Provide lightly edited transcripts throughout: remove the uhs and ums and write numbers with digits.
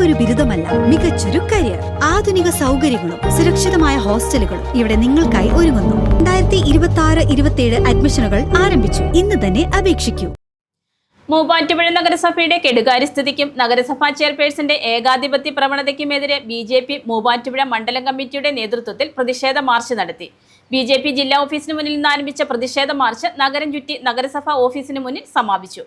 വെറുമൊരു ബിരുദമല്ല, മികച്ചൊരു കരിയർ. ആധുനിക സൗകര്യങ്ങളും സുരക്ഷിതമായ ഹോസ്റ്റലുകളും ഇവിടെ നിങ്ങൾക്കായി ഒരുങ്ങുന്നു. 2026-27 അഡ്മിഷനുകൾ ആരംഭിച്ചു. ഇന്ന് തന്നെ അപേക്ഷിക്കൂ. മൂവാറ്റുപുഴ നഗരസഭയുടെ കെടുകാര്യസ്ഥിതിക്കും നഗരസഭാ ചെയർപേഴ്സന്റെ ഏകാധിപത്യ പ്രവണതയ്ക്കുമെതിരെ BJP മൂവാറ്റുപുഴ മണ്ഡലം കമ്മിറ്റിയുടെ നേതൃത്വത്തിൽ പ്രതിഷേധ മാർച്ച് നടത്തി. BJP ജില്ലാ ഓഫീസിന് മുന്നിൽ നിന്ന് ആരംഭിച്ച പ്രതിഷേധ മാർച്ച് നഗരം ചുറ്റി നഗരസഭാ ഓഫീസിന് മുന്നിൽ സമാപിച്ചു.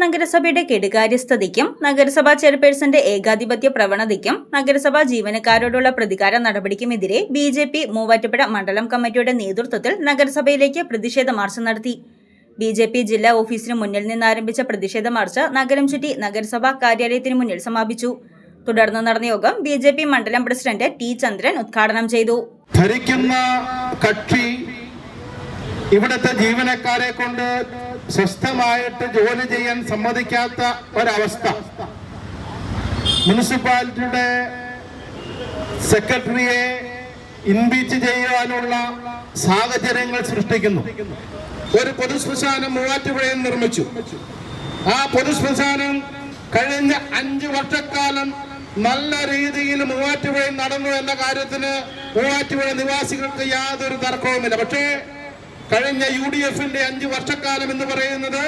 നഗരസഭയുടെ കെടുകാര്യസ്ഥതയ്ക്കും നഗരസഭാ ചെയർപേഴ്സന്റെ ഏകാധിപത്യ പ്രവണതയ്ക്കും നഗരസഭാ ജീവനക്കാരോടുള്ള പ്രതികാര നടപടിക്കുമെതിരെ BJP മൂവാറ്റുപുഴ മണ്ഡലം കമ്മിറ്റിയുടെ നേതൃത്വത്തിൽ നഗരസഭയിലേക്ക് പ്രതിഷേധ മാർച്ച് നടത്തി. BJP ജില്ലാ ഓഫീസിന് മുന്നിൽ നിന്ന് ആരംഭിച്ച പ്രതിഷേധ മാർച്ച് നഗരം ചുറ്റി നഗരസഭാ കാര്യാലയത്തിന് മുന്നിൽ സമാപിച്ചു. തുടർന്ന് നടന്ന യോഗം BJP മണ്ഡലം പ്രസിഡന്റ് T ചന്ദ്രൻ ഉദ്ഘാടനം ചെയ്തു. ഭരിക്കുന്ന കക്ഷി ഇവിടുത്തെ ജീവനക്കാരെ കൊണ്ട് സ്വസ്ഥമായിട്ട് ജോലി ചെയ്യാൻ സമ്മതിക്കാത്ത ഒരവസ്ഥ മുനിസിപ്പാലിറ്റിയുടെ സെക്രട്ടറിയെ ഇംപീച്ച് ചെയ്യാനുള്ള സാഹചര്യങ്ങൾ സൃഷ്ടിക്കുന്നു. ഒരു പൊതുശ്മശാനം മൂവാറ്റുപുഴയിൽ നിർമ്മിച്ചു. ആ പൊതുശ്മശാനം കഴിഞ്ഞ 5 വർഷക്കാലം നല്ല രീതിയിൽ മൂവാറ്റുപുഴയിൽ നടന്നു എന്ന കാര്യത്തിന് മൂവാറ്റുപുഴ നിവാസികൾക്ക് യാതൊരു തർക്കവുമില്ല. പക്ഷേ കഴിഞ്ഞ UDFന്റെ 5 വർഷക്കാലം എന്ന് പറയുന്നത്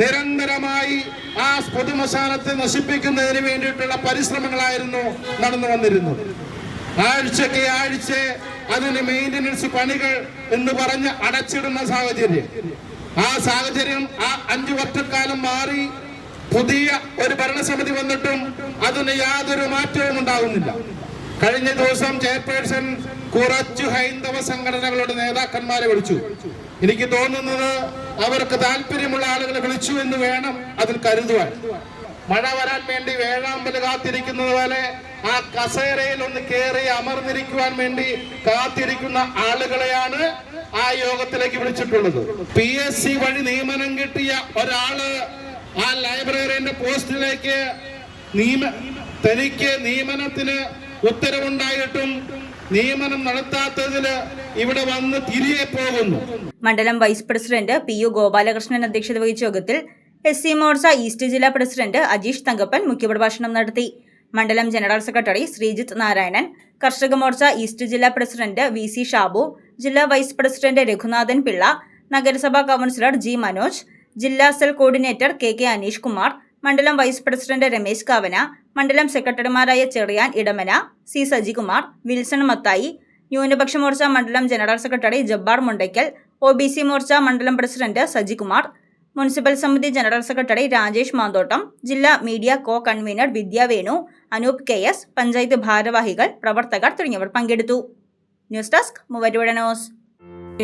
നിരന്തരമായി ആ പൊതുമശാനത്തെ നശിപ്പിക്കുന്നതിന് വേണ്ടിയിട്ടുള്ള പരിശ്രമങ്ങളായിരുന്നു നടന്നു വന്നിരുന്നത്. ആഴ്ചയ്ക്ക് ആഴ്ച അതിന് മെയിൻ്റനൻസ് പണികൾ എന്ന് പറഞ്ഞ് അടച്ചിടുന്ന സാഹചര്യം. ആ സാഹചര്യം ആ 5 വർഷക്കാലം മാറി പുതിയ ഒരു ഭരണസമിതി വന്നിട്ടും അതിന് യാതൊരു മാറ്റവും ഉണ്ടാകുന്നില്ല. കഴിഞ്ഞ ദിവസം ചെയർപേഴ്സൺ കുറച്ചു ഹൈന്ദവ സംഘടനകളുടെ നേതാക്കന്മാരെ വിളിച്ചു. എനിക്ക് തോന്നുന്നത് അവർക്ക് താല്പര്യമുള്ള ആളുകളെ വിളിച്ചു എന്ന് വേണം അതിൽ കരുതുവാൻ. മഴ വരാൻ വേണ്ടി വേഴാമ്പല് കാത്തിരിക്കുന്നത് പോലെ ആ കസേരയിൽ ഒന്ന് കയറി അമർന്നിരിക്കുവാൻ വേണ്ടി കാത്തിരിക്കുന്ന ആളുകളെയാണ് ആ യോഗത്തിലേക്ക് വിളിച്ചിട്ടുള്ളത്. PSC വഴി നിയമനം കിട്ടിയ ഒരാള് ആ ലൈബ്രറിന്റെ പോസ്റ്റിലേക്ക് തനിക്ക് നിയമനത്തിന് ഉത്തരവുണ്ടായിട്ടും നിയമനം നടത്താത്തതിന് ഇവിടെ വന്ന് തിരികെ പോകുന്നു. മണ്ഡലം വൈസ് പ്രസിഡന്റ് PU ഗോപാലകൃഷ്ണൻ അധ്യക്ഷത വഹിച്ച യോഗത്തിൽ SC മോർച്ച ഈസ്റ്റ് ജില്ലാ പ്രസിഡന്റ് അജീഷ് തങ്കപ്പൻ മുഖ്യപ്രഭാഷണം നടത്തി. മണ്ഡലം ജനറൽ സെക്രട്ടറി ശ്രീജിത്ത് നാരായണൻ, കർഷക മോർച്ച ഈസ്റ്റ് ജില്ലാ പ്രസിഡന്റ് VC ഷാബു, ജില്ലാ വൈസ് പ്രസിഡന്റ് രഘുനാഥൻ പിള്ള, നഗരസഭാ കൗൺസിലർ G മനോജ്, ജില്ലാ cell coordinator KK Aneesh Kumar, മണ്ഡലം വൈസ് പ്രസിഡന്റ് രമേശ് കാവന, മണ്ഡലം സെക്രട്ടറിമാരായ ചെറിയാൻ ഇടമന, C സജികുമാർ, വിൽസൺ മത്തായി, ന്യൂനപക്ഷ മോർച്ച മണ്ഡലം general secretary Jabbar Mundakkal, OBC Morcha മണ്ഡലം പ്രസിഡന്റ് സജികുമാർ, മുനിസിപ്പൽ സമിതി ജനറൽ സെക്രട്ടറി രാജേഷ് മാന്തോട്ടം, ജില്ലാ media co convener Vidyavenu, Anoop KS, panchayat ഭാരവാഹികൾ, പ്രവർത്തകർ തുടങ്ങിയവർ പങ്കെടുത്തു. News desk Muvattupuzha news.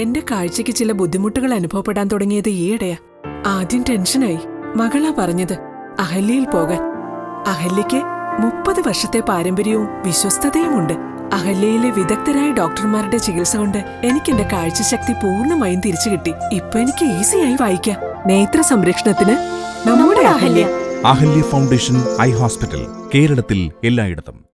എന്റെ കാഴ്ചയ്ക്ക് ചില ബുദ്ധിമുട്ടുകൾ അനുഭവപ്പെടാൻ തുടങ്ങിയത് ഈയിടെയാ. ആദ്യം ടെൻഷനായി. മകളാ പറഞ്ഞത് അഹല്യയിൽ പോകാൻ. അഹല്യയ്ക്ക് 30 വർഷത്തെ പാരമ്പര്യവും വിശ്വസ്തതയുമുണ്ട്. അഹല്യയിലെ വിദഗ്ധരായ ഡോക്ടർമാരുടെ ചികിത്സ കൊണ്ട് എനിക്ക് എന്റെ കാഴ്ചശക്തി പൂർണ്ണമായും തിരിച്ചു കിട്ടി. ഇപ്പൊ എനിക്ക് ഈസിയായി വായിക്കാം. നേത്ര സംരക്ഷണത്തിന് നമ്മുടെ Ahalya. Ahalya foundation eye hospital, കേരളത്തിൽ എല്ലായിടത്തും.